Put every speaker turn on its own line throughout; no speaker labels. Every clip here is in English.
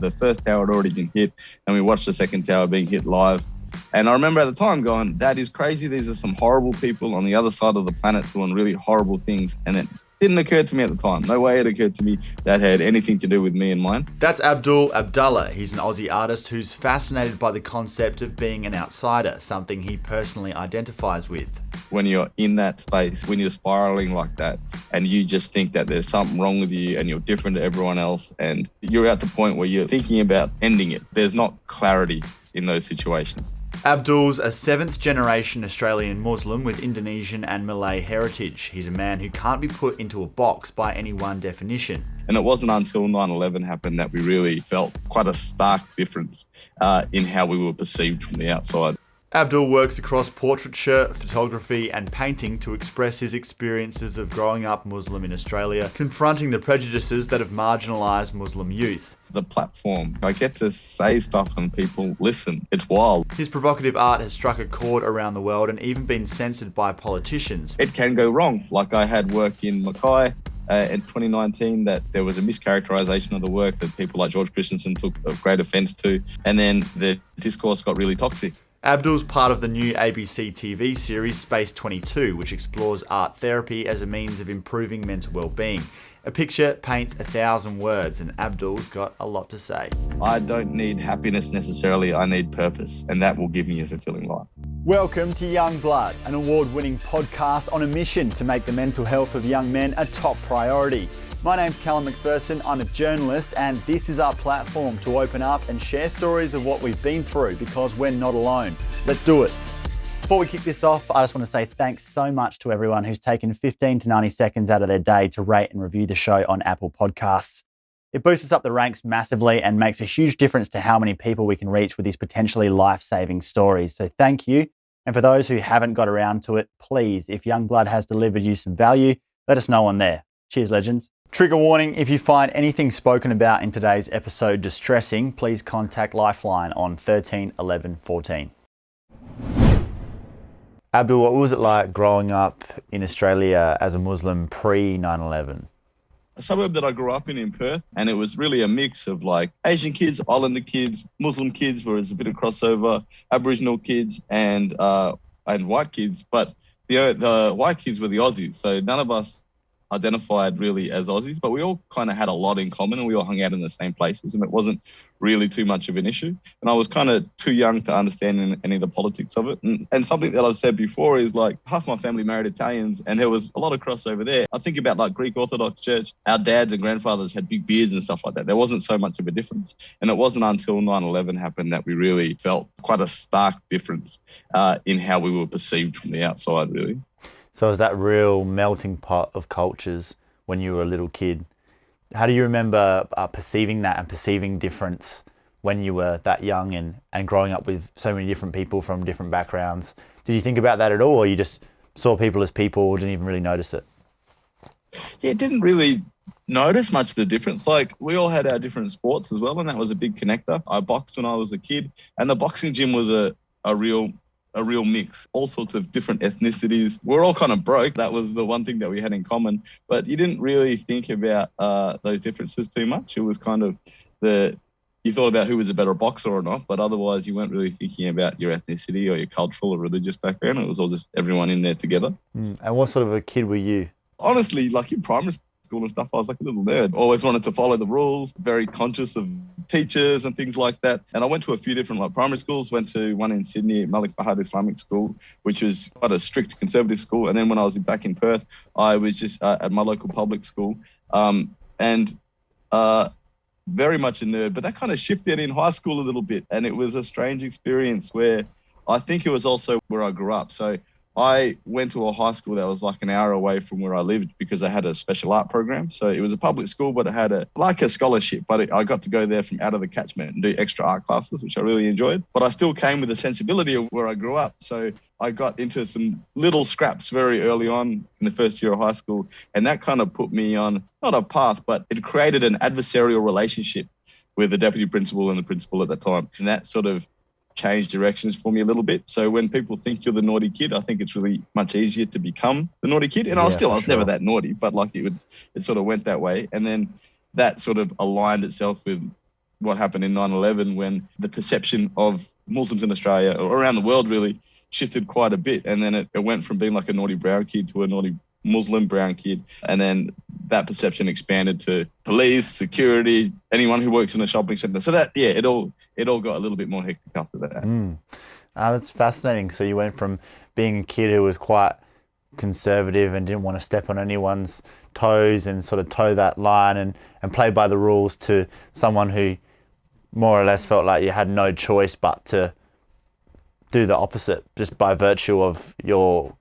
The first tower had already been hit, and we watched the second tower being hit live. And I remember at the time going, that is crazy. These are some horrible people on the other side of the planet doing really horrible things. And it didn't occur to me at the time. No way it occurred to me that had anything to do with me and mine.
That's Abdul Abdullah. He's an Aussie artist who's fascinated by the concept of being an outsider, something he personally identifies with.
When you're in that space, when you're spiraling like that, and you just think that there's something wrong with you and you're different to everyone else, and you're at the point where you're thinking about ending it, there's not clarity in those situations.
Abdul's a seventh generation Australian Muslim with Indonesian and Malay heritage. He's a man who can't be put into a box by any one definition.
And it wasn't until 9/11 happened that we really felt quite a stark difference in how we were perceived from the outside.
Abdul works across portraiture, photography and painting to express his experiences of growing up Muslim in Australia, confronting the prejudices that have marginalised Muslim youth.
The platform, I get to say stuff and people listen. It's wild.
His provocative art has struck a chord around the world and even been censored by politicians.
It can go wrong. Like I had work in Mackay in 2019 that there was a mischaracterisation of the work that people like George Christensen took a great offence to, and then the discourse got really toxic.
Abdul's part of the new ABC TV series Space 22, which explores art therapy as a means of improving mental well-being. A picture paints 1,000 words, and Abdul's got a lot to say.
I don't need happiness necessarily, I need purpose, and that will give me a fulfilling life.
Welcome to Young Blood, an award-winning podcast on a mission to make the mental health of young men a top priority. My name's Callum McPherson, I'm a journalist, and this is our platform to open up and share stories of what we've been through, because we're not alone. Let's do it. Before we kick this off, I just want to say thanks so much to everyone who's taken 15 to 90 seconds out of their day to rate and review the show on Apple Podcasts. It boosts us up the ranks massively and makes a huge difference to how many people we can reach with these potentially life-saving stories. So thank you. And for those who haven't got around to it, please, if Young Blood has delivered you some value, let us know on there. Cheers, legends. Trigger warning, if you find anything spoken about in today's episode distressing, please contact Lifeline on 13 11 14. Abdul, what was it like growing up in Australia as a Muslim pre-9/11?
A suburb that I grew up in Perth, and it was really a mix of like Asian kids, Islander kids, Muslim kids, where there's a bit of crossover, Aboriginal kids and white kids, but the white kids were the Aussies, so none of us identified really as Aussies, but we all kind of had a lot in common and we all hung out in the same places, and it wasn't really too much of an issue. And I was kind of too young to understand any of the politics of it. And something that I've said before is like half my family married Italians, and there was a lot of crossover there. I think about like Greek Orthodox Church, our dads and grandfathers had big beards and stuff like that. There wasn't so much of a difference. And it wasn't until 9/11 happened that we really felt quite a stark difference in how we were perceived from the outside, really.
So was that real melting pot of cultures when you were a little kid? How do you remember perceiving that and perceiving difference when you were that young and growing up with so many different people from different backgrounds? Did you think about that at all, or you just saw people as people or didn't even really notice it?
Yeah, didn't really notice much of the difference. Like we all had our different sports as well, and that was a big connector. I boxed when I was a kid, and the boxing gym was a real mix, all sorts of different ethnicities. We're all kind of broke. That was the one thing that we had in common, but you didn't really think about those differences too much. It was kind of you thought about who was a better boxer or not, but otherwise you weren't really thinking about your ethnicity or your cultural or religious background. It was all just everyone in there together.
And what sort of a kid were you?
Honestly, like in primary school and stuff, I was like a little nerd. Always wanted to follow the rules, very conscious of teachers and things like that. And I went to a few different primary schools, went to one in Sydney, Malik Fahad Islamic School, which was quite a strict conservative school. And then when I was back in Perth, I was just at my local public school and very much a nerd. But that kind of shifted in high school a little bit. And it was a strange experience where I think it was also where I grew up. So I went to a high school that was like an hour away from where I lived because I had a special art program. So it was a public school, but it had a scholarship, but I got to go there from out of the catchment and do extra art classes, which I really enjoyed. But I still came with a sensibility of where I grew up. So I got into some little scraps very early on in the first year of high school. And that kind of put me on, not a path, but it created an adversarial relationship with the deputy principal and the principal at that time. And that sort of changed directions for me a little bit. So when people think you're the naughty kid, I think it's really much easier to become the naughty kid. And I was never that naughty, but like it sort of went that way. And then that sort of aligned itself with what happened in 9/11, when the perception of Muslims in Australia or around the world really shifted quite a bit. And then it went from being like a naughty brown kid to a naughty Muslim brown kid. And then that perception expanded to police, security, anyone who works in a shopping centre. So that, yeah, it all got a little bit more hectic after that.
That's fascinating. So you went from being a kid who was quite conservative and didn't want to step on anyone's toes and sort of toe that line and play by the rules, to someone who more or less felt like you had no choice but to do the opposite, just by virtue of your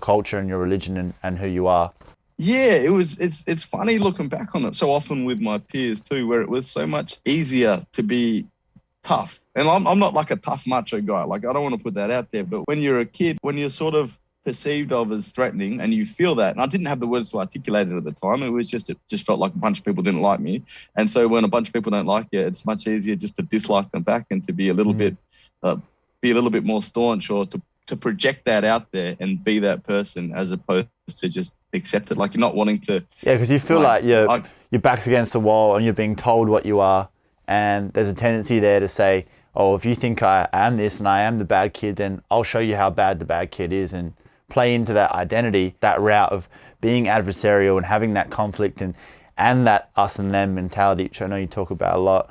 culture and your religion and who you are.
Yeah, it's funny looking back on it so often with my peers too, where it was so much easier to be tough. And I'm not like a tough macho guy. Like, I don't want to put that out there, but when you're a kid, when you're sort of perceived of as threatening and you feel that, and I didn't have the words to articulate it at the time, it just felt like a bunch of people didn't like me. And so when a bunch of people don't like you, it's much easier just to dislike them back and to be a little bit more staunch, or to project that out there and be that person, as opposed to just accept it. Like, you're not wanting to...
Yeah, because you feel like your back's against the wall and you're being told what you are, and there's a tendency there to say, oh, if you think I am this and I am the bad kid, then I'll show you how bad the bad kid is, and play into that identity, that route of being adversarial and having that conflict and that us and them mentality, which I know you talk about a lot,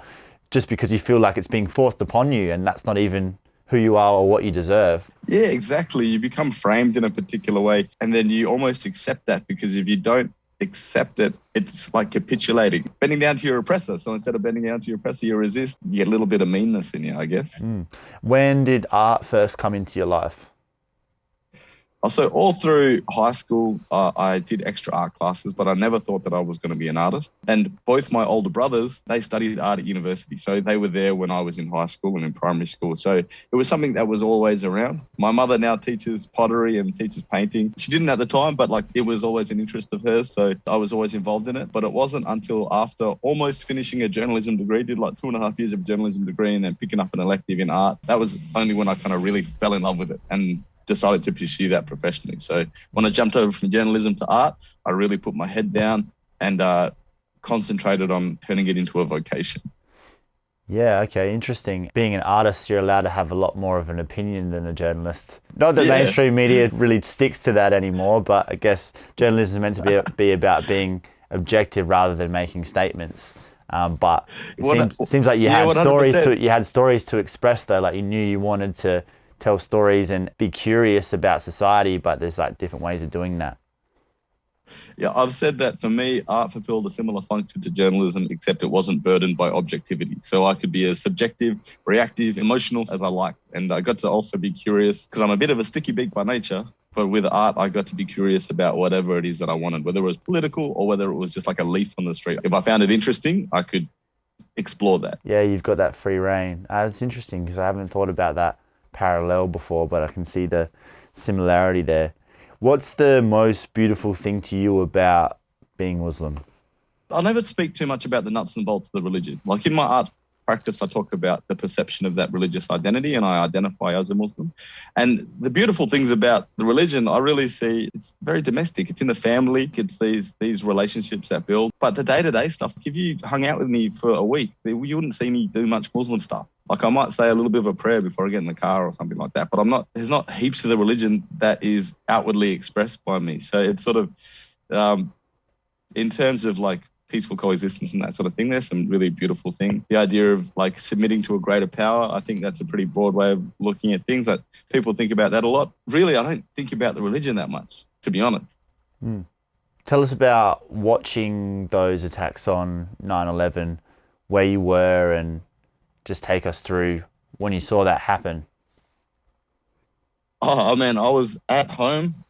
just because you feel like it's being forced upon you and that's not even who you are or what you deserve.
Yeah, exactly. You become framed in a particular way, and then you almost accept that, because if you don't accept it, it's like capitulating, bending down to your oppressor. So instead of bending down to your oppressor, you resist. You get a little bit of meanness in you, I guess.
When did art first come into your life?
So all through high school, I did extra art classes, but I never thought that I was going to be an artist. And both my older brothers, they studied art at university. So they were there when I was in high school and in primary school. So it was something that was always around. My mother now teaches pottery and teaches painting. She didn't at the time, but like, it was always an interest of hers. So I was always involved in it. But it wasn't until after almost finishing a journalism degree, did like 2.5 years of journalism degree, and then picking up an elective in art. That was only when I kind of really fell in love with it and decided to pursue that professionally. So when I jumped over from journalism to art, I really put my head down and concentrated on turning it into a vocation.
Yeah, okay, interesting. Being an artist, you're allowed to have a lot more of an opinion than a journalist. Not that mainstream media really sticks to that anymore, but I guess journalism is meant to be about being objective rather than making statements. But it seems like you had stories to express, though. Like, you knew you wanted to tell stories and be curious about society, but there's like different ways of doing that.
Yeah, I've said that for me, art fulfilled a similar function to journalism, except it wasn't burdened by objectivity. So I could be as subjective, reactive, emotional as I liked. And I got to also be curious, because I'm a bit of a sticky beak by nature. But with art, I got to be curious about whatever it is that I wanted, whether it was political or whether it was just like a leaf on the street. If I found it interesting, I could explore that.
Yeah, you've got that free reign. It's interesting, because I haven't thought about that parallel before, but I can see the similarity there. What's the most beautiful thing to you about being Muslim?
I'll never speak too much about the nuts and bolts of the religion. Like, in my art practice, I talk about the perception of that religious identity, and I identify as a Muslim. And the beautiful things about the religion, I really see it's very domestic. It's in the family. It's these relationships that build. But the day-to-day stuff, if you hung out with me for a week, you wouldn't see me do much Muslim stuff. Like, I might say a little bit of a prayer before I get in the car or something like that, but there's not heaps of the religion that is outwardly expressed by me. So it's sort of, in terms of like peaceful coexistence and that sort of thing, there's some really beautiful things. The idea of like submitting to a greater power, I think that's a pretty broad way of looking at things. That people think about that a lot. Really, I don't think about the religion that much, to be honest.
Tell us about watching those attacks on 9/11, where you were, and just take us through when you saw that happen.
Oh man, I was at home.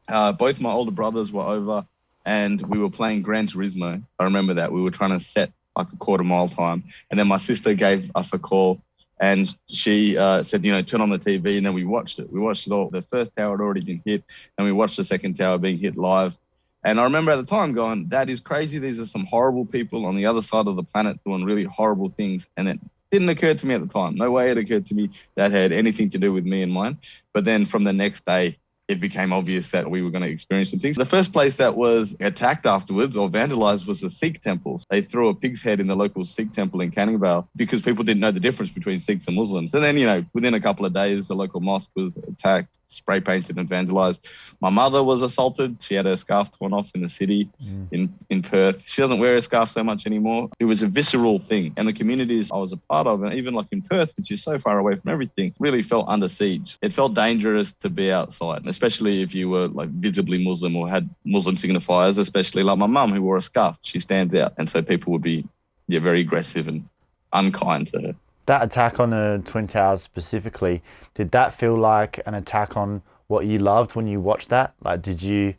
Both my older brothers were over, and we were playing Gran Turismo. I remember that. We were trying to set like a quarter-mile time. And then my sister gave us a call, and she said, turn on the TV. And then we watched it. We watched it all. The first tower had already been hit, and we watched the second tower being hit live. And I remember at the time going, that is crazy. These are some horrible people on the other side of the planet doing really horrible things. And it didn't occur to me at the time. No way it occurred to me that had anything to do with me and mine. But then from the next day, it became obvious that we were going to experience some things. The first place that was attacked afterwards or vandalized was the Sikh temples. They threw a pig's head in the local Sikh temple in Canning Vale because people didn't know the difference between Sikhs and Muslims. And then, within a couple of days, the local mosque was attacked, spray painted and vandalized. My mother was assaulted. She had her scarf torn off in the city in Perth. She doesn't wear a scarf so much anymore. It was a visceral thing. And the communities I was a part of, and even like in Perth, which is so far away from everything, really felt under siege. It felt dangerous to be outside, especially if you were like visibly Muslim or had Muslim signifiers, especially like my mum who wore a scarf. She stands out. And so people would be very aggressive and unkind to her.
That attack on the Twin Towers specifically, did that feel like an attack on what you loved when you watched that? Like, did you,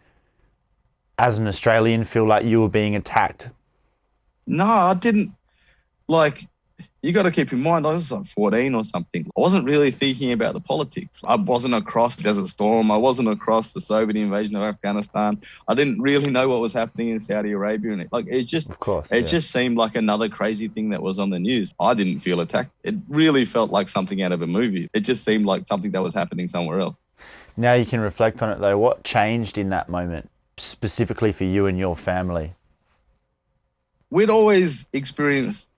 as an Australian, feel like you were being attacked?
No, I didn't. Like, you got to keep in mind, I was like 14 or something. I wasn't really thinking about the politics. I wasn't across Desert Storm. I wasn't across the Soviet invasion of Afghanistan. I didn't really know what was happening in Saudi Arabia. And it just seemed like another crazy thing that was on the news. I didn't feel attacked. It really felt like something out of a movie. It just seemed like something that was happening somewhere else.
Now you can reflect on it though. What changed in that moment, specifically for you and your family?
We'd always experienced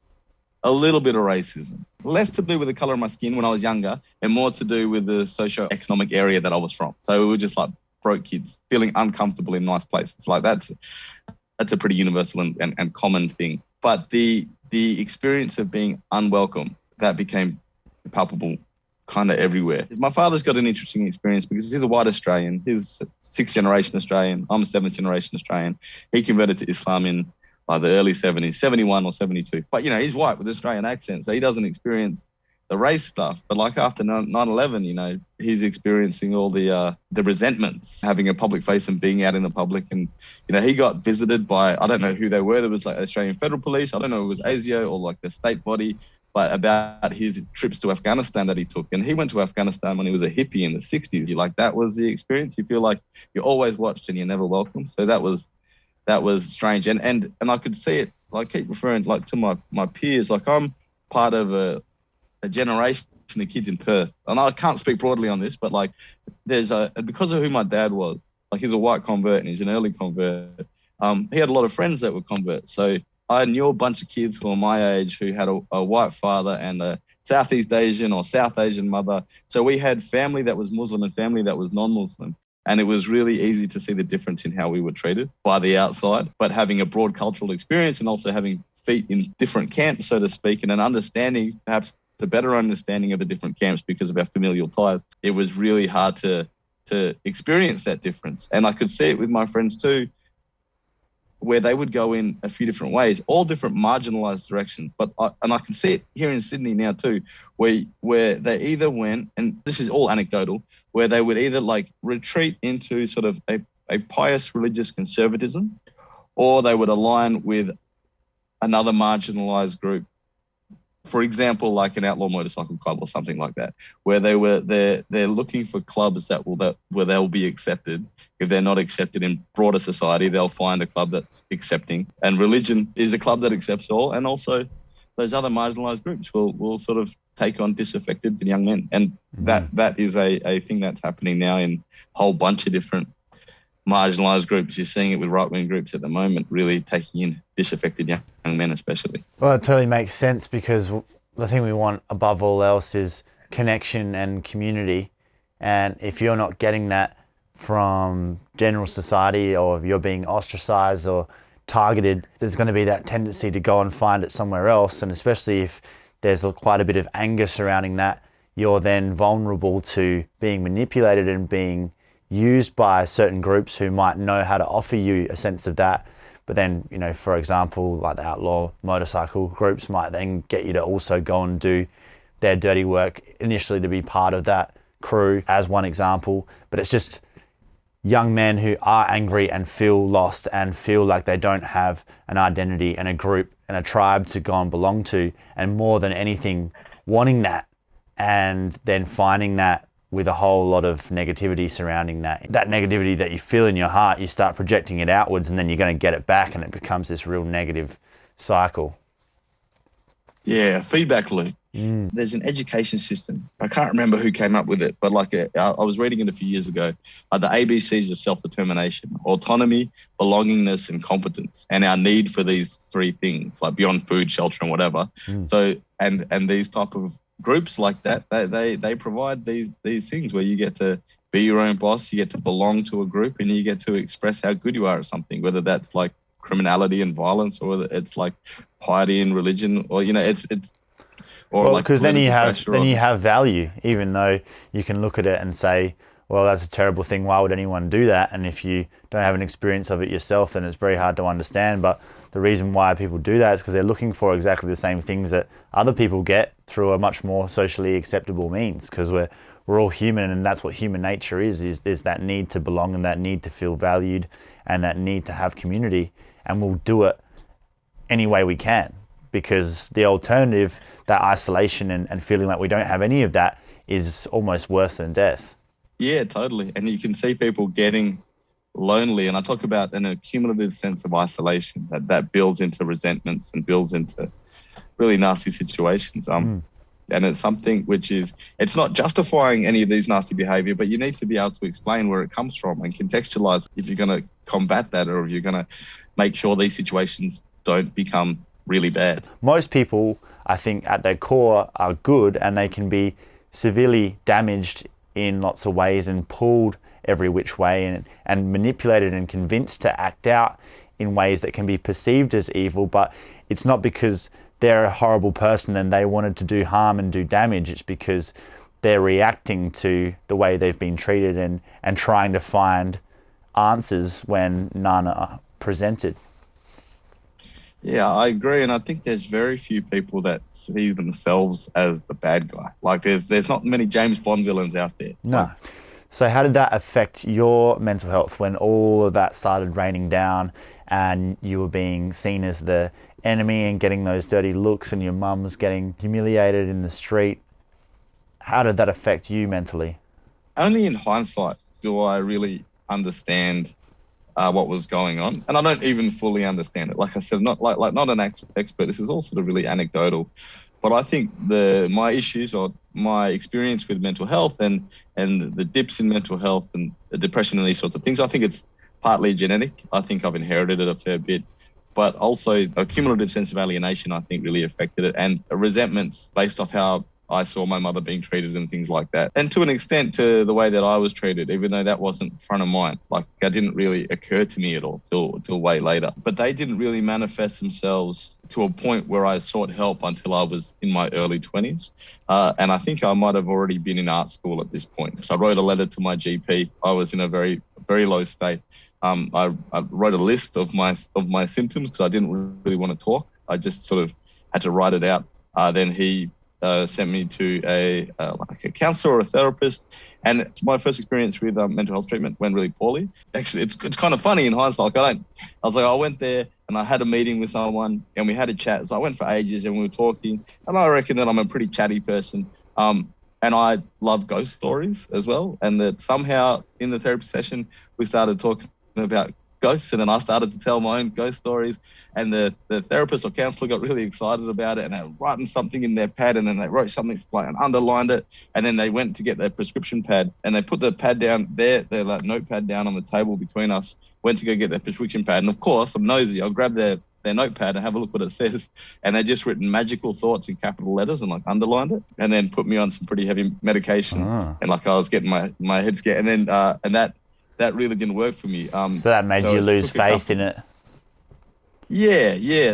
a little bit of racism, less to do with the color of my skin when I was younger and more to do with the socio-economic area that I was from. So we were just like broke kids feeling uncomfortable in nice places. Like that's a pretty universal and common thing. But the experience of being unwelcome, that became palpable kind of everywhere. My father's got an interesting experience because he's a white Australian. He's sixth generation Australian. I'm a seventh generation Australian. He converted to Islam in the early 70s, 71 or 72. But, he's white with Australian accent, so he doesn't experience the race stuff. But like after 9/11, he's experiencing all the resentments, having a public face and being out in the public. And, he got visited by, I don't know who they were. There was like Australian Federal Police. I don't know if it was ASIO or like the state body, but about his trips to Afghanistan that he took. And he went to Afghanistan when he was a hippie in the 60s. That was the experience. You feel like you're always watched and you're never welcome. So that was strange. And I could see it, like keep referring like to my peers. Like I'm part of a generation of kids in Perth. And I can't speak broadly on this, but like there's because of who my dad was, like he's a white convert and he's an early convert. He had a lot of friends that were converts. So I knew a bunch of kids who were my age who had a white father and a Southeast Asian or South Asian mother. So we had family that was Muslim and family that was non-Muslim. And it was really easy to see the difference in how we were treated by the outside, but having a broad cultural experience and also having feet in different camps, so to speak, and an understanding, perhaps the better understanding of the different camps because of our familial ties, it was really hard to experience that difference. And I could see it with my friends too, where they would go in a few different ways, all different marginalised directions. But I can see it here in Sydney now too, where they either went, and this is all anecdotal, where they would either like retreat into sort of a pious religious conservatism, or they would align with another marginalised group. For example, like an outlaw motorcycle club or something like that, where they're looking for clubs where they'll be accepted. If they're not accepted in broader society, they'll find a club that's accepting. And religion is a club that accepts all, and also those other marginalised groups will sort of take on disaffected young men. And that is a thing that's happening now in a whole bunch of different marginalised groups. You're seeing it with right-wing groups at the moment, really taking in disaffected young men especially.
Well, it totally makes sense because the thing we want above all else is connection and community. And if you're not getting that from general society, or if you're being ostracised or targeted, there's going to be that tendency to go and find it somewhere else. And especially if there's quite a bit of anger surrounding that, you're then vulnerable to being manipulated and being used by certain groups who might know how to offer you a sense of that. But then, for example, like the outlaw motorcycle groups might then get you to also go and do their dirty work initially to be part of that crew, as one example. But it's just young men who are angry and feel lost and feel like they don't have an identity and a group and a tribe to go and belong to, and more than anything wanting that, and then finding that with a whole lot of negativity surrounding that negativity that you feel in your heart, you start projecting it outwards, and then you're going to get it back, and it becomes this real negative cycle.
Yeah, feedback loop. There's an education system, a can't remember who came up with it, but like I was reading it a few years ago, the ABCs of self-determination: autonomy, belongingness, and competence, and our need for these three things, like beyond food, shelter, and whatever. So, and these type of groups like that, they provide these things where you get to be your own boss, you get to belong to a group, and you get to express how good you are at something, whether that's like criminality and violence, or whether it's like piety and religion, or it's or
well,
like
because then you
pressure
have value, even though you can look at it and say, well, that's a terrible thing, why would anyone do that? And if you don't have an experience of it yourself, then it's very hard to understand. But the reason why people do that is because they're looking for exactly the same things that other people get through a much more socially acceptable means, because we're all human, and that's what human nature is that need to belong, and that need to feel valued, and that need to have community. And we'll do it any way we can, because the alternative, that isolation and feeling like we don't have any of that, is almost worse than death.
Yeah, totally. And you can see people getting lonely, and I talk about an accumulative sense of isolation that builds into resentments and builds into really nasty situations. And it's something which is, it's not justifying any of these nasty behavior, but you need to be able to explain where it comes from and contextualize if you're going to combat that, or if you're going to make sure these situations don't become really bad.
Most people, I think, at their core are good, and they can be severely damaged in lots of ways and pulled every which way and manipulated and convinced to act out in ways that can be perceived as evil, but it's not because they're a horrible person and they wanted to do harm and do damage. It's because they're reacting to the way they've been treated and trying to find answers when none are presented.
Yeah, I agree. And I think there's very few people that see themselves as the bad guy. Like there's not many James Bond villains out there.
No. So how did that affect your mental health when all of that started raining down and you were being seen as the enemy and getting those dirty looks, and your mum was getting humiliated in the street? How did that affect you mentally?
Only in hindsight do I really understand what was going on, and I don't even fully understand it. Like I said, not an expert. This is all sort of really anecdotal, but I think my issues or my experience with mental health and the dips in mental health and the depression and these sorts of things, I think it's partly genetic. I think I've inherited it a fair bit, but also a cumulative sense of alienation, I think, really affected it, and resentments based off how I saw my mother being treated and things like that. And to an extent, to the way that I was treated, even though that wasn't front of mind. Like, that didn't really occur to me at all till way later. But they didn't really manifest themselves to a point where I sought help until I was in my early 20s. And I think I might have already been in art school at this point. So I wrote a letter to my GP. I was in a very, very low state. I wrote a list of my symptoms because I didn't really want to talk. I just sort of had to write it out. Then he sent me to a counselor or a therapist, and my first experience with mental health treatment went really poorly. Actually, it's kind of funny in hindsight. I went there and I had a meeting with someone and we had a chat. So I went for ages and we were talking, and I reckon that I'm a pretty chatty person. And I love ghost stories as well. And that somehow in the therapy session we started talking about ghosts, and then I started to tell my own ghost stories, and the therapist or counselor got really excited about it, and they were writing something in their pad, and then they wrote something like and underlined it, and then they went to get their prescription pad, and they put the pad down their like notepad down on the table between us, went to go get their prescription pad, and of course I'm nosy, I'll grab their notepad and have a look what it says, and they just written magical thoughts in capital letters and like underlined it, and then put me on some pretty heavy medication, and like I was getting my head scared, and then and that really didn't work for me.
So that made you lose faith in it?
Yeah.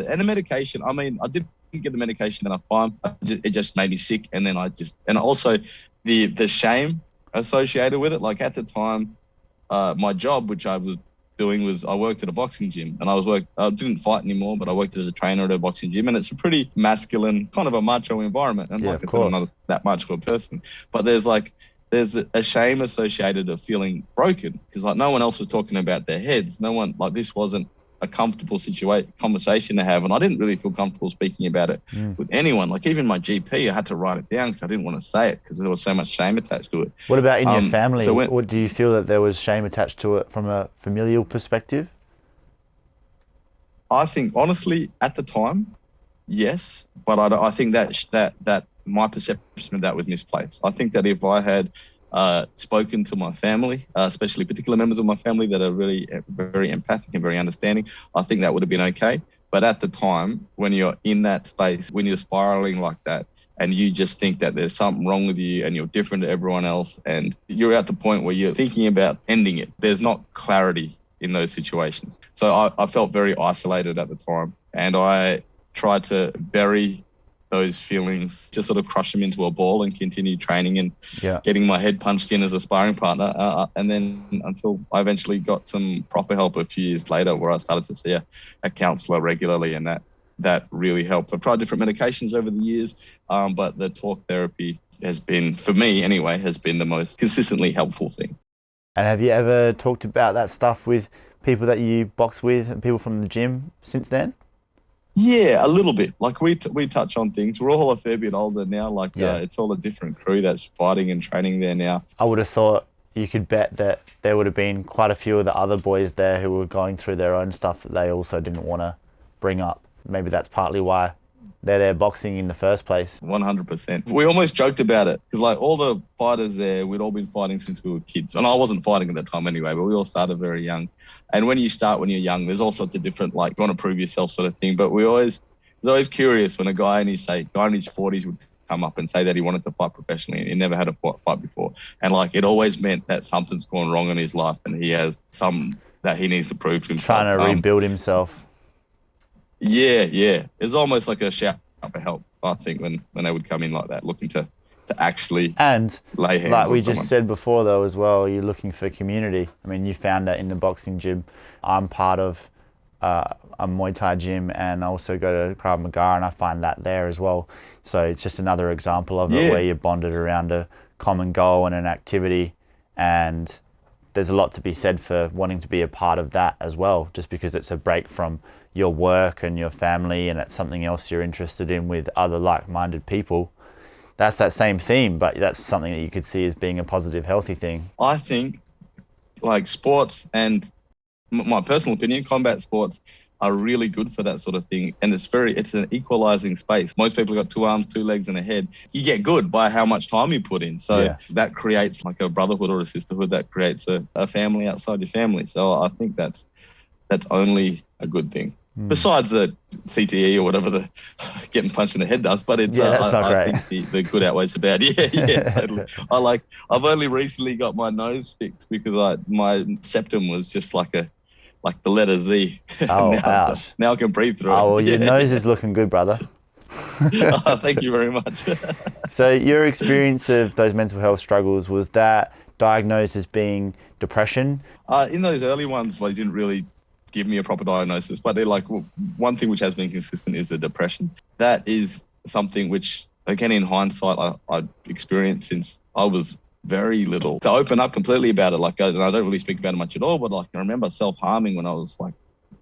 And the medication, I mean, I didn't get the medication enough time. It just made me sick. And then and also the shame associated with it. Like at the time, my job, which I was doing, was I worked at a boxing gym, and I didn't fight anymore, but I worked as a trainer at a boxing gym, and it's a pretty masculine, kind of a macho environment. And like I said, I'm not that much of a person, but there's a shame associated of feeling broken, because like no one else was talking about their heads. No one, like, this wasn't a comfortable conversation to have, and I didn't really feel comfortable speaking about it with anyone. Like even my GP, I had to write it down because I didn't want to say it because there was so much shame attached to it.
What about in your family? What do you feel that there was shame attached to it from a familial perspective? I
think honestly, at the time, yes, but I think that my perception of that was misplaced. I think that if I had spoken to my family, especially particular members of my family that are really very empathic and very understanding, I think that would have been okay. But at the time, when you're in that space, when you're spiraling like that, and you just think that there's something wrong with you and you're different to everyone else, and you're at the point where you're thinking about ending it, there's not clarity in those situations. So I felt very isolated at the time, and I tried to bury those feelings, just sort of crush them into a ball and continue training and getting my head punched in as a sparring partner. And then until I eventually got some proper help a few years later, where I started to see a counsellor regularly, and that really helped. I've tried different medications over the years, but the talk therapy has been, for me anyway, has been the most consistently helpful thing.
And have you ever talked about that stuff with people that you box with and people from the gym since then?
Yeah, a little bit. Like we touch on things. We're all a fair bit older now. Like it's all a different crew that's fighting and training there now.
I would have thought you could bet that there would have been quite a few of the other boys there who were going through their own stuff that they also didn't want to bring up. Maybe that's partly why they're there boxing in the first place.
100%. We almost joked about it because like all the fighters there, we'd all been fighting since we were kids. And I wasn't fighting at that time anyway, but we all started very young. And when you start when you're young, there's all sorts of different, like, you want to prove yourself sort of thing. But I was always curious when a guy in his 40s would come up and say that he wanted to fight professionally and he never had a fight before. And like, it always meant that something's gone wrong in his life and he has some that he needs to prove to himself.
Trying to rebuild himself.
Yeah. It's almost like a shout for help, I think, when they would come in like that, looking to actually
and
lay hands
like we
on someone.
just said before though as well, you're looking for community. I mean, you found that in the boxing gym. I'm part of a Muay Thai gym and I also go to Krav Maga, and I find that there as well. So it's just another example of it where you're bonded around a common goal and an activity, and there's a lot to be said for wanting to be a part of that as well, just because it's a break from your work and your family and it's something else you're interested in with other like-minded people. That's that same theme, but that's something that you could see as being a positive, healthy thing.
I think like sports and my personal opinion, combat sports are really good for that sort of thing. And it's an equalizing space. Most people have got 2 arms, 2 legs and a head. You get good by how much time you put in. So that creates like a brotherhood or a sisterhood, that creates a family outside your family. So I think that's only a good thing. Besides the CTE or whatever the getting punched in the head does, but it's
that's not great.
I think the good outweighs the bad. Yeah, totally. I've only recently got my nose fixed because my septum was just like the letter Z.
Oh, ouch.
Now I can breathe through it.
Oh, well, your nose is looking good, brother.
Thank you very much.
So your experience of those mental health struggles, was that diagnosed as being depression?
In those early ones, they didn't really give me a proper diagnosis, but they're like, one thing which has been consistent is the depression. That is something which, again, in hindsight, I experienced since I was very little. To open up completely about it, like I don't really speak about it much at all, but like I remember self-harming when I was like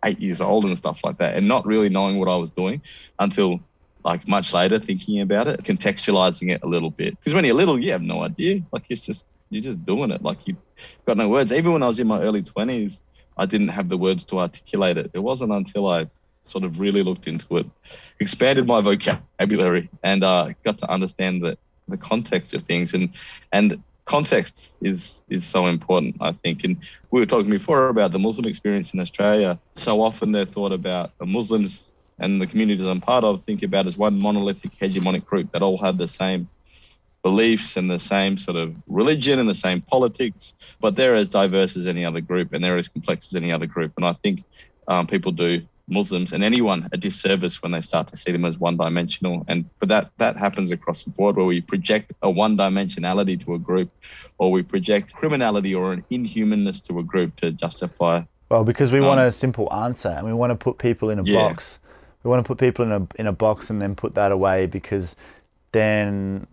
8 years old and stuff like that, and not really knowing what I was doing until like much later, thinking about it, contextualizing it a little bit. Because when you're little, you have no idea. Like you're just doing it. Like you've got no words. Even when I was in my early 20s, I didn't have the words to articulate it. It wasn't until I sort of really looked into it, expanded my vocabulary, and got to understand the context of things. And context is so important, I think. And we were talking before about the Muslim experience in Australia. So often they're thought about the Muslims and the communities I'm part of think about as one monolithic hegemonic group that all have the same beliefs and the same sort of religion and the same politics, but they're as diverse as any other group and they're as complex as any other group. And I think people do Muslims and anyone a disservice when they start to see them as one-dimensional. But that happens across the board, where we project a one-dimensionality to a group, or we project criminality or an inhumanness to a group to justify.
Well, because we want a simple answer, and we want to put people in a box. We want to put people in a box and then put that away, because then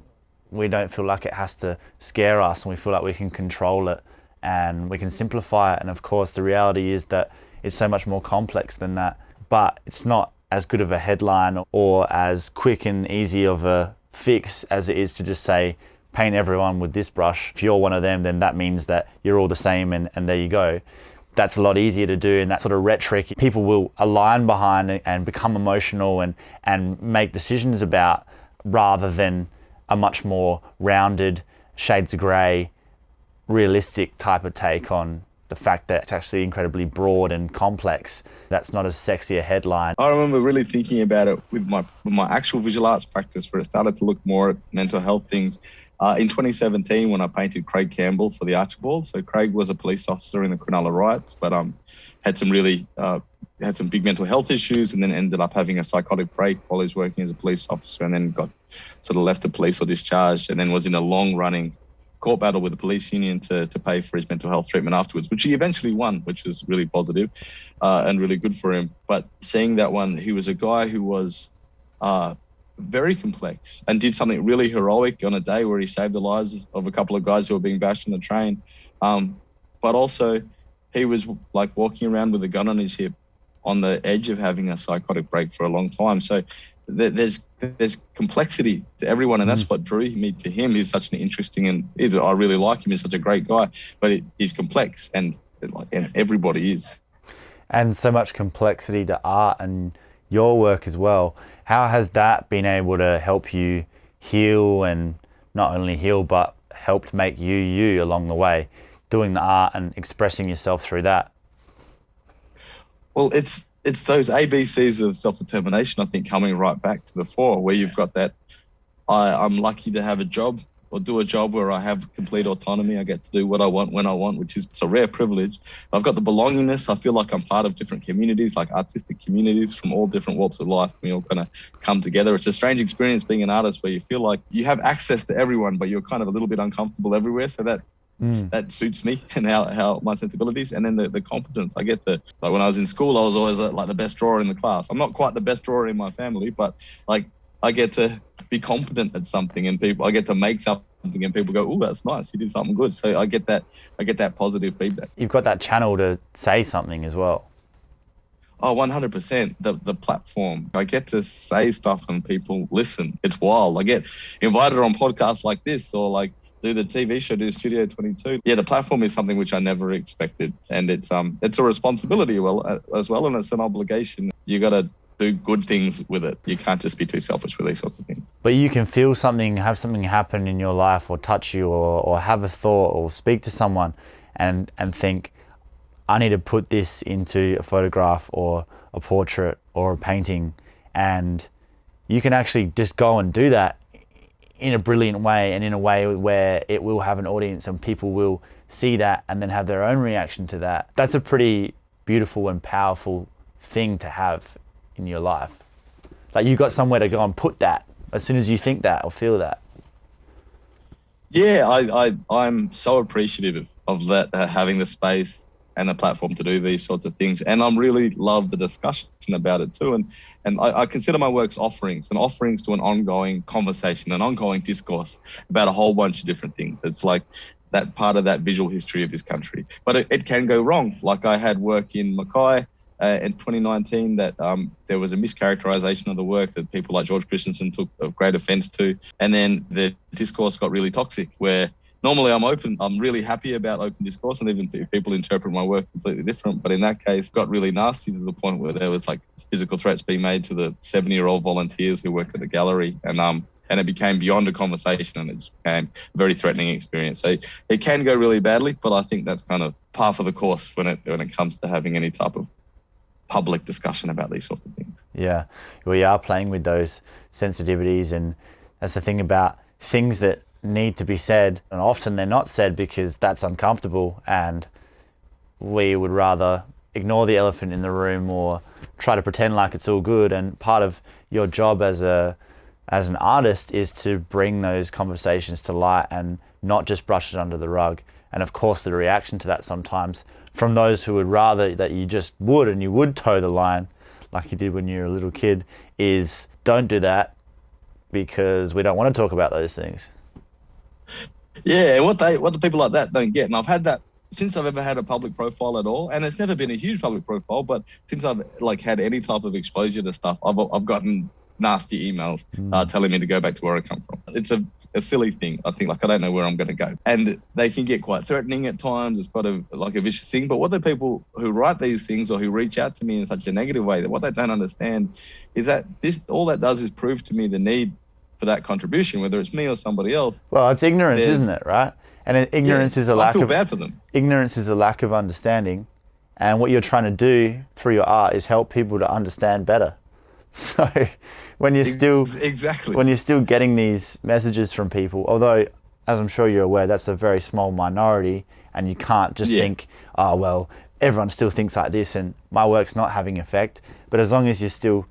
we don't feel like it has to scare us, and we feel like we can control it and we can simplify it. And of course, the reality is that it's so much more complex than that, but it's not as good of a headline or as quick and easy of a fix as it is to just say, paint everyone with this brush. If you're one of them, then that means that you're all the same, and there you go. That's a lot easier to do, and that sort of rhetoric people will align behind and become emotional and make decisions about, rather than a much more rounded, shades of grey, realistic type of take on the fact that it's actually incredibly broad and complex. That's not as sexy a headline.
I remember really thinking about it with my actual visual arts practice, where it started to look more at mental health things. In 2017, when I painted Craig Campbell for the Archibald. So Craig was a police officer in the Cronulla riots, but had some big mental health issues, and then ended up having a psychotic break while he was working as a police officer, and then got sort of left the police or discharged, and then was in a long-running court battle with the police union to pay for his mental health treatment afterwards, which he eventually won, which is really positive and really good for him. But seeing that one, he was a guy who was very complex and did something really heroic on a day where he saved the lives of a couple of guys who were being bashed on the train. But also he was like walking around with a gun on his hip on the edge of having a psychotic break for a long time. So there's complexity to everyone, and that's what drew me to him. He's such an interesting, and I really like him. He's such a great guy, but he's complex, and everybody is.
And so much complexity to art and your work as well. How has that been able to help you heal, and not only heal, but helped make you along the way, doing the art and expressing yourself through that?
Well, it's those ABCs of self-determination, I think, coming right back to the fore, where you've got that, I'm lucky to have a job or do a job where I have complete autonomy. I get to do what I want when I want, which is a rare privilege. I've got the belongingness. I feel like I'm part of different communities, like artistic communities from all different walks of life. We all kind of come together. It's a strange experience being an artist where you feel like you have access to everyone, but you're kind of a little bit uncomfortable everywhere. So that suits me and how my sensibilities. And then the competence. I get to, like when I was in school, I was always like the best drawer in the class. I'm not quite the best drawer in my family, but like I get to be competent at something, and I get to make something and people go, oh, that's nice, you did something good. So I get that positive feedback.
You've got that channel to say something as well.
Oh, 100%. The platform. I get to say stuff and people listen. It's wild. I get invited on podcasts like this, or like do the TV show, do Studio 22. Yeah, the platform is something which I never expected, and it's a responsibility as well, and it's an obligation. You got to do good things with it. You can't just be too selfish with these sorts of things.
But you can feel something, have something happen in your life, or touch you, or have a thought, or speak to someone and think, I need to put this into a photograph or a portrait or a painting, and you can actually just go and do that in a brilliant way, and in a way where it will have an audience and people will see that and then have their own reaction to that. That's a pretty beautiful and powerful thing to have in your life. Like you got somewhere to go and put that as soon as you think that or feel that.
Yeah, I'm so appreciative of that, having the space and the platform to do these sorts of things. And I really love the discussion about it too. And I consider my works offerings to an ongoing conversation, an ongoing discourse about a whole bunch of different things. It's like that part of that visual history of this country. But it can go wrong. Like I had work in Mackay in 2019 that there was a mischaracterization of the work that people like George Christensen took a great offense to. And then the discourse got really toxic, where normally I'm really happy about open discourse, and even if people interpret my work completely different. But in that case, it got really nasty to the point where there was like physical threats being made to the 70-year-old volunteers who worked at the gallery. And it became beyond a conversation, and it just became a very threatening experience. So it can go really badly, but I think that's kind of par for the course when it comes to having any type of public discussion about these sorts of things.
Yeah, we are playing with those sensitivities, and that's the thing about things that need to be said, and often they're not said because that's uncomfortable, and we would rather ignore the elephant in the room or try to pretend like it's all good. And part of your job as an artist is to bring those conversations to light and not just brush it under the rug. And of course the reaction to that sometimes from those who would rather that you just would, and you would toe the line like you did when you were a little kid, is don't do that because we don't want to talk about those things.
Yeah, what the people like that don't get, and I've had that since I've ever had a public profile at all, and it's never been a huge public profile, but since I've like had any type of exposure to stuff, I've gotten nasty emails telling me to go back to where I come from. It's a silly thing. I think like I don't know where I'm going to go, and they can get quite threatening at times. It's quite a vicious thing. But what the people who write these things or who reach out to me in such a negative way, that what they don't understand is that all that does is prove to me the need for that contribution, whether it's me or somebody else.
Well, it's ignorance, isn't it, right? And ignorance is a lack
I feel
of
bad for them.
Ignorance is a lack of understanding, and what you're trying to do through your art is help people to understand better. So when you're still getting these messages from people, although as I'm sure you're aware, that's a very small minority, and you can't just think, oh well, everyone still thinks like this and my work's not having effect. But as long as you're still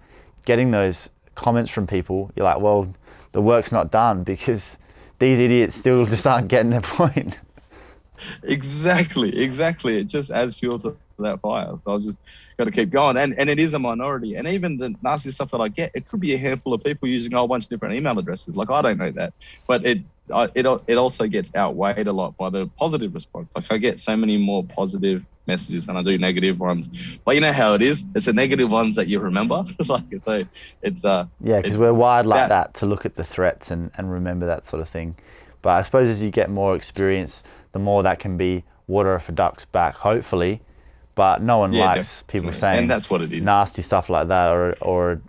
getting those comments from people, you're like, well, the work's not done because these idiots still just aren't getting their point.
Exactly. It just adds fuel to that fire. So I've just got to keep going. And it is a minority. And even the nasty stuff that I get, it could be a handful of people using a whole bunch of different email addresses. Like, I don't know that. But it also gets outweighed a lot by the positive response. Like, I get so many more positive messages than I do negative ones. But you know how it is. It's the negative ones that you remember. Like, so it's
because we're wired like that to look at the threats and remember that sort of thing. But I suppose as you get more experience, the more that can be water off a duck's back, hopefully. But no one likes people saying
and that's what it is.
Nasty stuff like that, or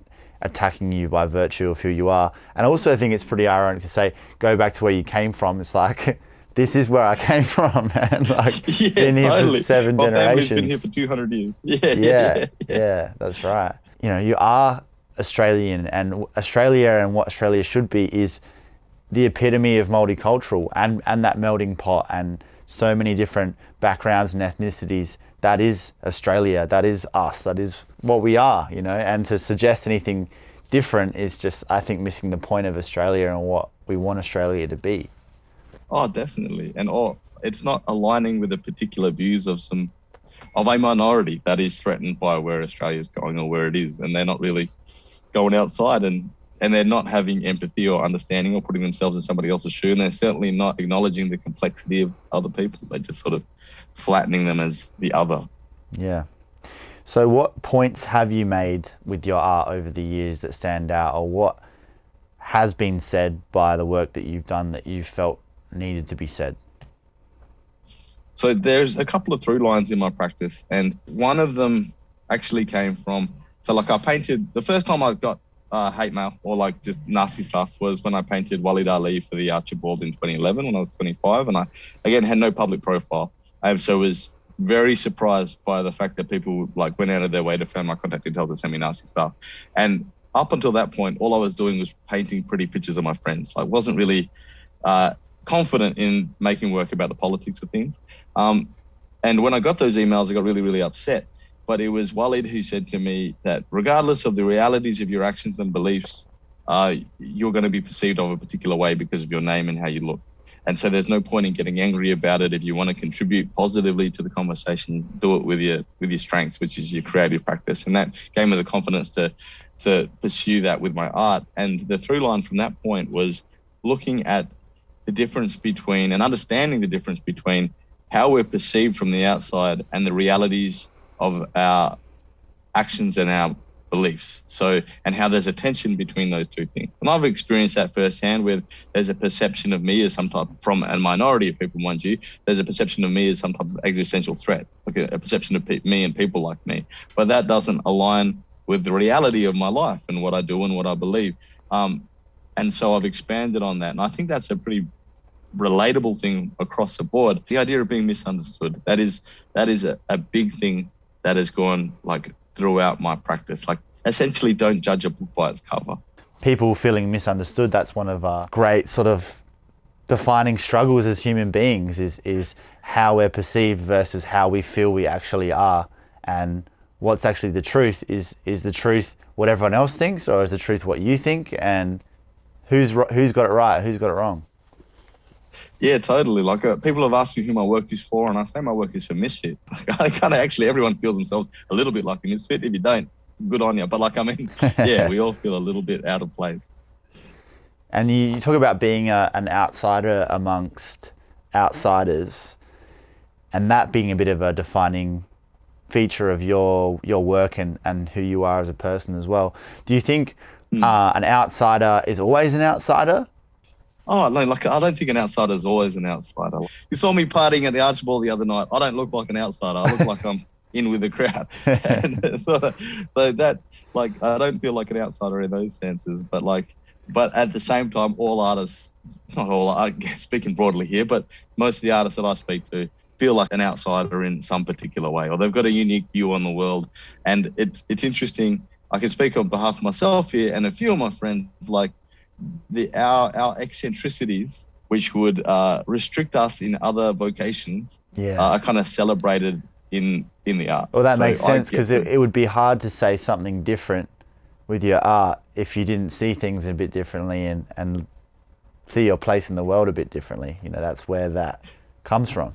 attacking you by virtue of who you are. And also I think it's pretty ironic to say, go back to where you came from. It's like, this is where I came from, man. Like, been here for 7 generations.
Been here for 200 years.
Yeah, that's right. You know, you are Australian, and Australia and what Australia should be is the epitome of multicultural and that melting pot and so many different backgrounds and ethnicities. That is Australia, that is us, that is what we are, you know, and to suggest anything different is just, I think, missing the point of Australia and what we want Australia to be.
Oh, definitely. And it's not aligning with the particular views of a minority that is threatened by where Australia is going or where it is. And they're not really going outside and they're not having empathy or understanding or putting themselves in somebody else's shoe. And they're certainly not acknowledging the complexity of other people. They're just sort of flattening them as the other.
Yeah. So what points have you made with your art over the years that stand out, or what has been said by the work that you've done that you felt needed to be said?
So there's a couple of through lines in my practice, and one of them actually came from, I painted, the first time I got hate mail or like just nasty stuff was when I painted Walid Ali for the Archibald in 2011 when I was 25, and I, again, had no public profile. So was very surprised by the fact that people like went out of their way to find my contact details and send me nasty stuff. And up until that point, all I was doing was painting pretty pictures of my friends. I wasn't really confident in making work about the politics of things. And when I got those emails, I got really, really upset. But it was Walid who said to me that regardless of the realities of your actions and beliefs, you're going to be perceived of a particular way because of your name and how you look. And so there's no point in getting angry about it. If you want to contribute positively to the conversation, do it with your strengths, which is your creative practice. And that gave me the confidence to pursue that with my art. And the through line from that point was looking at the difference between and understanding the difference between how we're perceived from the outside and the realities of our actions and our beliefs. So, and how there's a tension between those two things. And I've experienced that firsthand where there's a perception of me as some type, from a minority of people, mind you, there's a perception of me as some type of existential threat, like a perception of me and people like me. But that doesn't align with the reality of my life and what I do and what I believe. And so I've expanded on that. And I think that's a pretty relatable thing across the board. The idea of being misunderstood, that is a big thing that has gone like throughout my practice. Like, essentially, don't judge a book by its cover.
People feeling misunderstood, that's one of our great sort of defining struggles as human beings, is how we're perceived versus how we feel we actually are. And what's actually the truth is the truth what everyone else thinks, or is the truth what you think? And who's got it right, who's got it wrong?
Yeah, totally. Like people have asked me who my work is for, and I say my work is for misfits. Like, I kind of actually, everyone feels themselves a little bit like a misfit. If you don't, good on you. But like, I mean, yeah, we all feel a little bit out of place.
And you talk about being an outsider amongst outsiders, and that being a bit of a defining feature of your work and who you are as a person as well. Do you think an outsider is always an outsider?
Oh, no, like, I don't think an outsider is always an outsider. You saw me partying at the Archibald the other night. I don't look like an outsider. I look like I'm in with the crowd. And so that, like, I don't feel like an outsider in those senses. But like, But at the same time, all artists, not all, I guess, speaking broadly here, but most of the artists that I speak to feel like an outsider in some particular way, or they've got a unique view on the world. And it's interesting. I can speak on behalf of myself here and a few of my friends, like our eccentricities, which would restrict us in other vocations, are kind of celebrated in the arts.
Well, that makes sense, because it would be hard to say something different with your art if you didn't see things a bit differently and see your place in the world a bit differently. You know, that's where that comes from.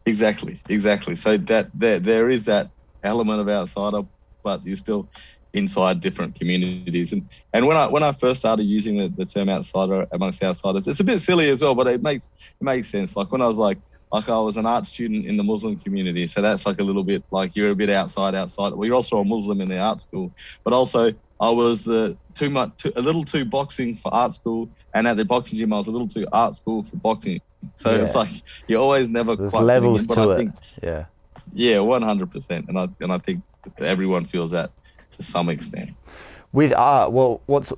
Exactly. So that there is that element of outsider, but you're still inside different communities. And when I first started using the term outsider amongst outsiders, it's a bit silly as well, but it makes sense. Like when I was I was an art student in the Muslim community, so that's like a little bit like you're a bit outside. Well, you're also a Muslim in the art school, but also I was a little too boxing for art school, and at the boxing gym I was a little too art school for boxing. So it's like you're always never
There's
quite
levels
in, but
to
I
it.
think,
Yeah,
100%, and I think everyone feels that to some extent.
With art, well, what's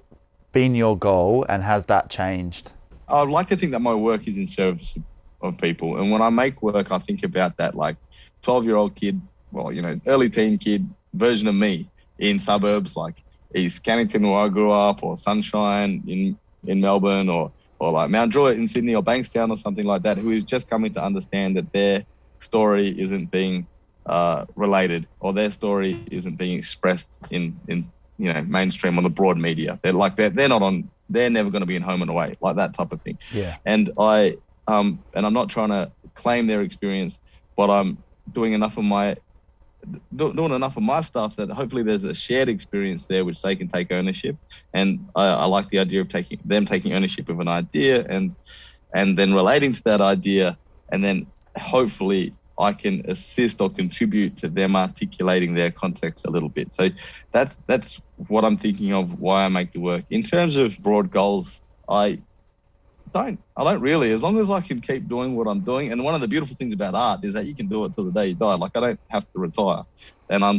been your goal, and has that changed?
I'd like to think that my work is in service of people, and when I make work, I think about that like 12-year-old kid, well, early teen kid version of me in suburbs like East Cannington, where I grew up, or Sunshine in Melbourne, or like Mount Druitt in Sydney, or Bankstown or something like that, who is just coming to understand that their story isn't being related, or their story isn't being expressed in mainstream on the broad media. They're never going to be in Home and Away, like that type of thing.
Yeah.
And I'm not trying to claim their experience, but I'm doing enough of my stuff that hopefully there's a shared experience there which they can take ownership. And I like the idea of taking ownership of an idea and then relating to that idea, and then hopefully I can assist or contribute to them articulating their context a little bit. So that's what I'm thinking of why I make the work. In terms of broad goals, I don't really, as long as I can keep doing what I'm doing. And one of the beautiful things about art is that you can do it till the day you die. Like I don't have to retire, and I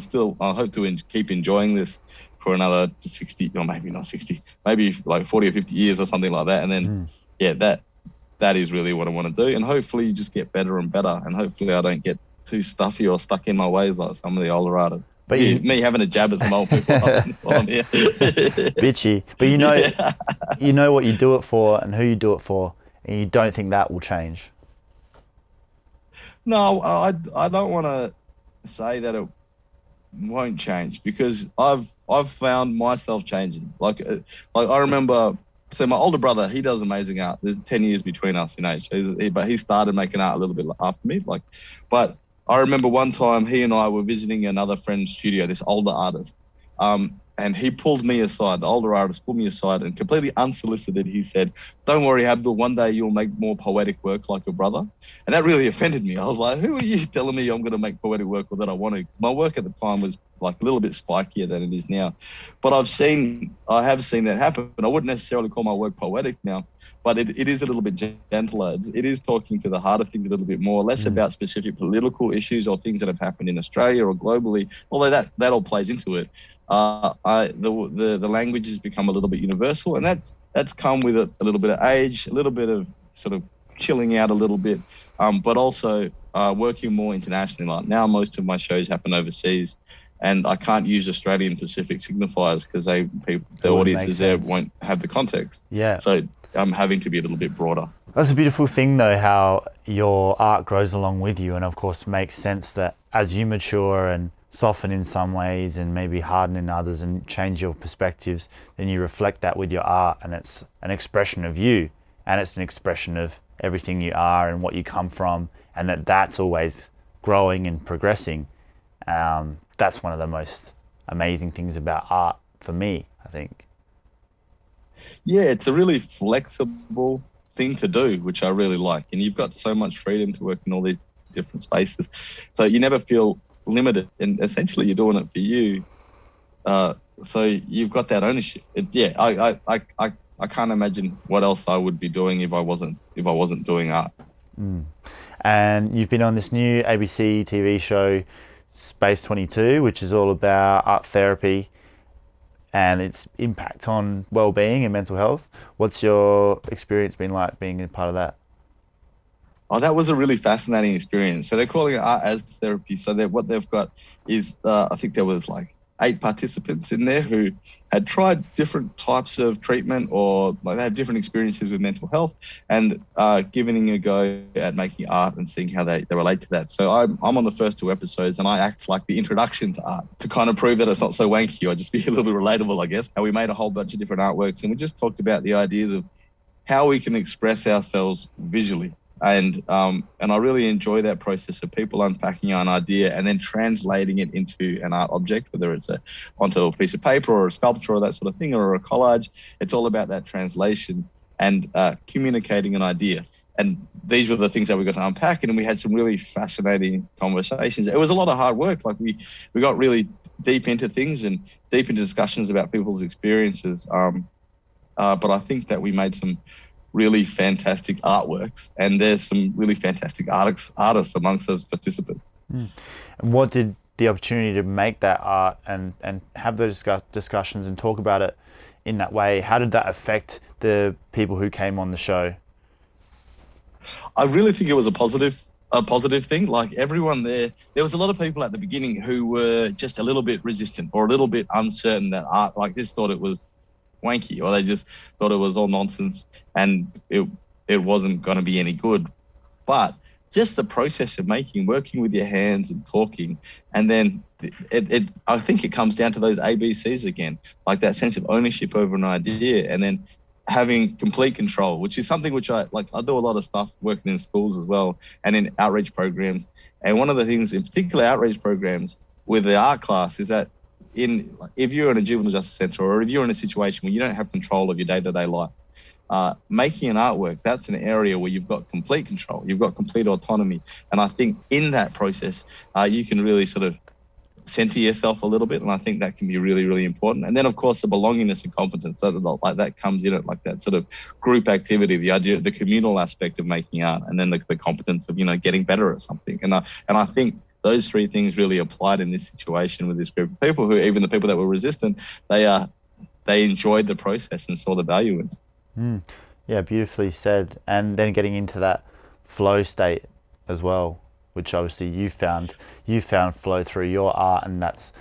hope to keep enjoying this for another 60, or maybe not 60, maybe like 40 or 50 years or something like that. And then, that is really what I want to do. And hopefully you just get better and better. And hopefully I don't get too stuffy or stuck in my ways like some of the older artists. But me having a jab at some old people while I'm here.
Bitchy. But you know what you do it for and who you do it for, and you don't think that will change.
No, I don't want to say that it won't change, because I've found myself changing. Like I remember, so my older brother, he does amazing art. There's 10 years between us in age, but he started making art a little bit after me. But I remember one time he and I were visiting another friend's studio, this older artist, and he pulled me aside. The older artist pulled me aside, and completely unsolicited, he said, "Don't worry, Abdul, one day you'll make more poetic work like your brother." And that really offended me. I was like, who are you telling me I'm going to make poetic work, or that I want to? My work at the time was like a little bit spikier than it is now. But I have seen that happen. I wouldn't necessarily call my work poetic now, but it is a little bit gentler. It is talking to the heart of things a little bit more, less about specific political issues or things that have happened in Australia or globally, although that all plays into it. The language has become a little bit universal, and that's come with a little bit of age, a little bit of sort of chilling out a little bit, but also working more internationally. Like now, most of my shows happen overseas, and I can't use Australian Pacific signifiers because the audiences there won't have the context.
Yeah.
So I'm having to be a little bit broader.
That's a beautiful thing, though, how your art grows along with you, and of course makes sense that as you mature and soften in some ways and maybe harden in others and change your perspectives, then you reflect that with your art, and it's an expression of you, and it's an expression of everything you are and what you come from, and that's always growing and progressing. That's one of the most amazing things about art for me, I think.
Yeah, it's a really flexible thing to do, which I really like. And you've got so much freedom to work in all these different spaces. So you never feel limited, and essentially you're doing it for you. So you've got that ownership. I can't imagine what else I would be doing if I wasn't doing art.
And you've been on this new ABC TV show, Space 22, which is all about art therapy. and its impact on well-being and mental health. What's your experience been like being a part of that?
Oh, that was a really fascinating experience. So they're calling it art as therapy. So what they've got is, I think there was like 8 participants in there who had tried different types of treatment, or like they have different experiences with mental health, and giving a go at making art and seeing how they relate to that. So I'm on the first 2 episodes, and I act like the introduction to art to kind of prove that it's not so wanky, or just be a little bit relatable, I guess. And we made a whole bunch of different artworks, and we just talked about the ideas of how we can express ourselves visually. And I really enjoy that process of people unpacking an idea and then translating it into an art object, whether it's onto a piece of paper or a sculpture or that sort of thing, or a collage. It's all about that translation and communicating an idea. And these were the things that we got to unpack, and we had some really fascinating conversations. It was a lot of hard work. Like we got really deep into things and deep into discussions about people's experiences. But I think that we made some really fantastic artworks, and there's some really fantastic artists amongst those participants.
And what did the opportunity to make that art and have those discussions and talk about it in that way, how did that affect the people who came on the show?
I really think it was a positive thing. Like everyone there was a lot of people at the beginning who were just a little bit resistant or a little bit uncertain that art, like just thought it was wanky, or they just thought it was all nonsense and it wasn't going to be any good. But just the process of working with your hands and talking, and then I think it comes down to those ABCs again, like that sense of ownership over an idea, and then having complete control, which is something which I do a lot of stuff working in schools as well and in outreach programs. And one of the things in particular outreach programs with the art class is that if you're in a juvenile justice centre, or if you're in a situation where you don't have control of your day-to-day life, making an artwork, that's an area where you've got complete control, you've got complete autonomy. And I think in that process, you can really sort of center yourself a little bit, and I think that can be really, really important. And then, of course, the belongingness and competence, that comes in it, like that sort of group activity, the idea, the communal aspect of making art, and then the competence of getting better at something. And I think those 3 things really applied in this situation with this group of people, who, even the people that were resistant, they enjoyed the process and saw the value in it.
Yeah, beautifully said. And then getting into that flow state as well, which obviously you found flow through your art, and that's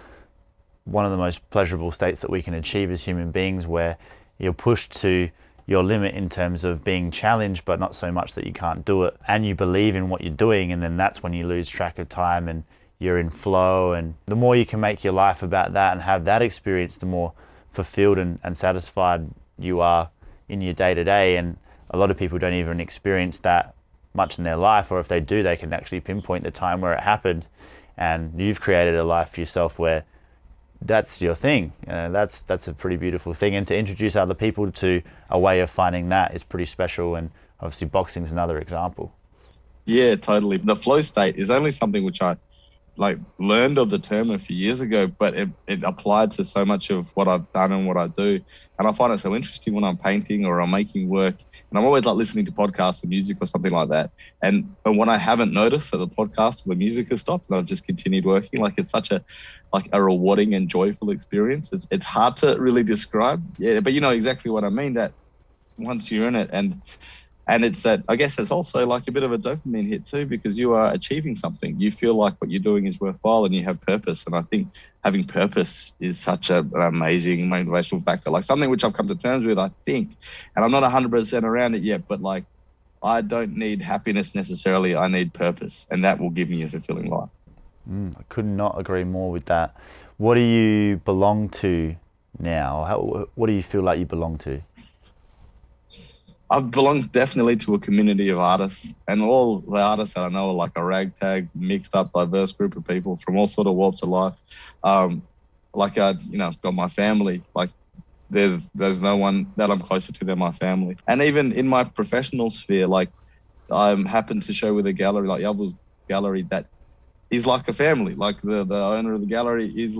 one of the most pleasurable states that we can achieve as human beings, where you're pushed to your limit in terms of being challenged, but not so much that you can't do it, and you believe in what you're doing, and then that's when you lose track of time and you're in flow. And the more you can make your life about that and have that experience, the more fulfilled and satisfied you are in your day-to-day. And a lot of people don't even experience that much in their life, or if they do, they can actually pinpoint the time where it happened. And you've created a life for yourself where that's your thing. That's a pretty beautiful thing, and to introduce other people to a way of finding that is pretty special. And obviously boxing's another example.
Yeah, totally. The flow state is only something which I learned of the term a few years ago, but it applied to so much of what I've done and what I do. And I find it so interesting when I'm painting or I'm making work, and I'm always listening to podcasts or music or something like that. And when I haven't noticed that the podcast or the music has stopped and I've just continued working, it's such a rewarding and joyful experience. It's hard to really describe. Yeah, but you know exactly what I mean, that once you're in it, and it's that, I guess it's also like a bit of a dopamine hit too, because you are achieving something. You feel like what you're doing is worthwhile and you have purpose. And I think having purpose is such an amazing motivational factor, like something which I've come to terms with, I think, and I'm not 100% around it yet, but I don't need happiness necessarily. I need purpose, and that will give me a fulfilling life.
I could not agree more with that. What do you belong to now? What do you feel like you belong to?
I belong definitely to a community of artists, and all the artists that I know are like a ragtag, mixed up, diverse group of people from all sort of walks of life. I've got my family. There's no one that I'm closer to than my family. And even in my professional sphere, I'm happen to show with a gallery like Abdul's gallery that is like a family. Like the owner of the gallery is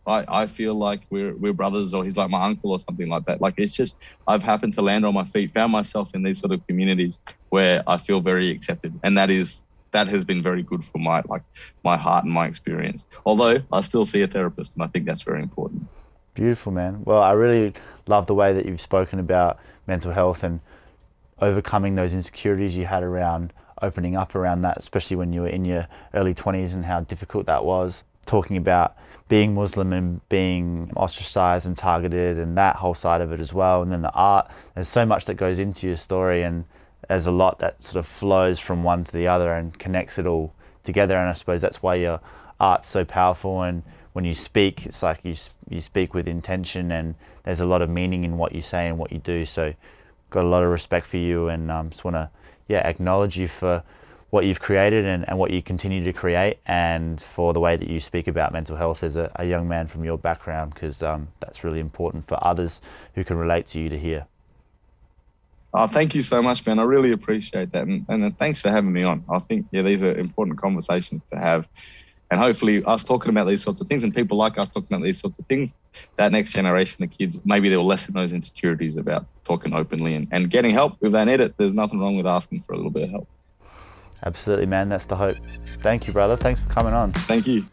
I feel like we're brothers, or he's like my uncle or something like that. It's just, I've happened to land on my feet, found myself in these sort of communities where I feel very accepted. And that has been very good for my heart and my experience. Although I still see a therapist, and I think that's very important.
Beautiful, man. Well, I really love the way that you've spoken about mental health and overcoming those insecurities you had around opening up around that, especially when you were in your early 20s, and how difficult that was. Talking about being Muslim and being ostracized and targeted and that whole side of it as well. And then the art, there's so much that goes into your story, and there's a lot that sort of flows from one to the other and connects it all together. And I suppose that's why your art's so powerful. And when you speak, it's like you speak with intention, and there's a lot of meaning in what you say and what you do. So got a lot of respect for you, and just want to acknowledge you for what you've created and what you continue to create, and for the way that you speak about mental health as a young man from your background, because that's really important for others who can relate to you to hear.
Oh, thank you so much, man. I really appreciate that. And thanks for having me on. I think, these are important conversations to have. And hopefully us talking about these sorts of things and people like us talking about these sorts of things, that next generation of kids, maybe they'll lessen those insecurities about talking openly and getting help if they need it. There's nothing wrong with asking for a little bit of help.
Absolutely, man. That's the hope. Thank you, brother. Thanks for coming on.
Thank you.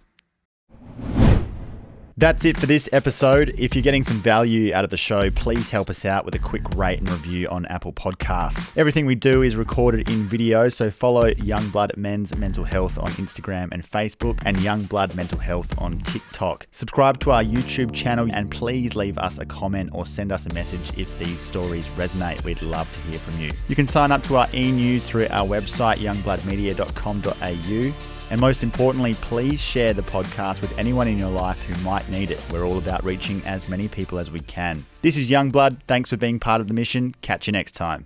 That's it for this episode. If you're getting some value out of the show, please help us out with a quick rate and review on Apple Podcasts. Everything we do is recorded in video, so follow Youngblood Men's Mental Health on Instagram and Facebook, and Youngblood Mental Health on TikTok. Subscribe to our YouTube channel, and please leave us a comment or send us a message if these stories resonate. We'd love to hear from you. You can sign up to our e-news through our website, youngbloodmedia.com.au. And most importantly, please share the podcast with anyone in your life who might need it. We're all about reaching as many people as we can. This is Youngblood. Thanks for being part of the mission. Catch you next time.